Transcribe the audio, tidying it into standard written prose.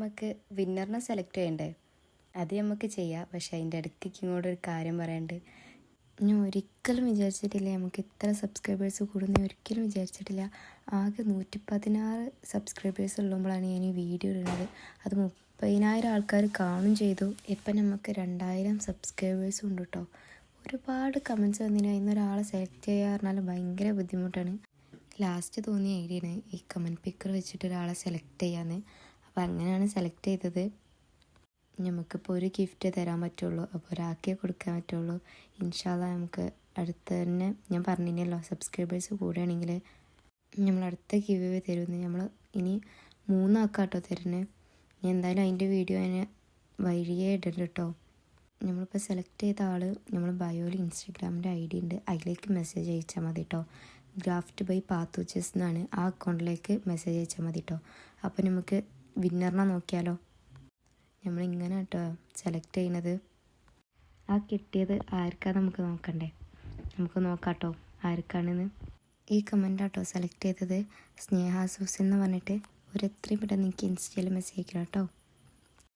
നമുക്ക് വിന്നറിനെ സെലക്ട് ചെയ്യണ്ടേ? അത് നമുക്ക് ചെയ്യാം. പക്ഷേ അതിൻ്റെ ഇടയ്ക്ക് ഇങ്ങോട്ട് ഒരു കാര്യം പറയാനുണ്ട്. ഞാൻ ഒരിക്കലും വിചാരിച്ചിട്ടില്ല നമുക്ക് ഇത്ര സബ്സ്ക്രൈബേഴ്സ് കൂടുന്ന, ഒരിക്കലും വിചാരിച്ചിട്ടില്ല. ആകെ 116 സബ്സ്ക്രൈബേഴ്സ് ഉള്ളുമ്പോഴാണ് ഞാൻ ഈ വീഡിയോ ഇടുന്നത്. അത് 30,000 ആൾക്കാർ കാണും ചെയ്തു. ഇപ്പം നമുക്ക് 2000 സബ്സ്ക്രൈബേഴ്സും ഉണ്ട് കേട്ടോ. ഒരുപാട് കമൻറ്റ്സ് വന്നിന്. അതിനൊരാളെ സെലക്ട് ചെയ്യുക പറഞ്ഞാൽ ഭയങ്കര ബുദ്ധിമുട്ടാണ്. ലാസ്റ്റ് തോന്നിയ ഐഡിയാണ് ഈ കമൻറ്റ് പിക്കർ വെച്ചിട്ട് ഒരാളെ സെലക്ട് ചെയ്യാമെന്ന്. അപ്പോൾ അങ്ങനെയാണ് സെലക്ട് ചെയ്തത്. നമുക്കിപ്പോൾ ഒരു ഗിഫ്റ്റ് തരാൻ പറ്റുള്ളൂ, അപ്പോൾ ഒരാൾക്കേ കൊടുക്കാൻ പറ്റുള്ളൂ. ഇൻഷാ അല്ലാഹ് നമുക്ക് അടുത്ത് തന്നെ, ഞാൻ പറഞ്ഞില്ലല്ലോ സബ്സ്ക്രൈബേഴ്സ് കൂടുകയാണെങ്കിൽ നമ്മൾ അടുത്ത ഗിവ് അവേ തരുമെന്ന്. നമ്മൾ ഇനി 3 ആൾക്കാട്ടോ തരുന്നത്. ഞാൻ എന്തായാലും അതിൻ്റെ വീഡിയോ അതിന് വഴിയേ ഇടുന്നുണ്ട് കേട്ടോ. നമ്മളിപ്പോൾ സെലക്ട് ചെയ്ത ആൾ നമ്മൾ ബയോയിൽ ഇൻസ്റ്റഗ്രാമിൻ്റെ ID ഉണ്ട്, അതിലേക്ക് മെസ്സേജ് അയച്ചാൽ മതി കേട്ടോ. ഗ്രാഫ്റ്റ് ബൈ പാത്തൂച്ചസ് എന്നാണ്. ആ അക്കൗണ്ടിലേക്ക് മെസ്സേജ് അയച്ചാൽ മതി കേട്ടോ. അപ്പോൾ നമുക്ക് വിന്നറിനെ നോക്കിയാലോ. നമ്മളിങ്ങനെ കേട്ടോ സെലക്ട് ചെയ്യുന്നത്. ആ കിട്ടിയത് ആർക്കാണ് നമുക്ക് നോക്കണ്ടേ? നമുക്ക് നോക്കാം കേട്ടോ ആർക്കാണെന്ന്. ഈ കമൻറ്റാട്ടോ സെലക്ട് ചെയ്തത് സ്നേഹ സൂസൻ എന്ന് പറഞ്ഞിട്ട്. ഒരു എത്രയും പെട്ടെന്ന് എനിക്ക് ഇൻസ്റ്റയിൽ മെസ്സേജ് അയക്കണം കേട്ടോ.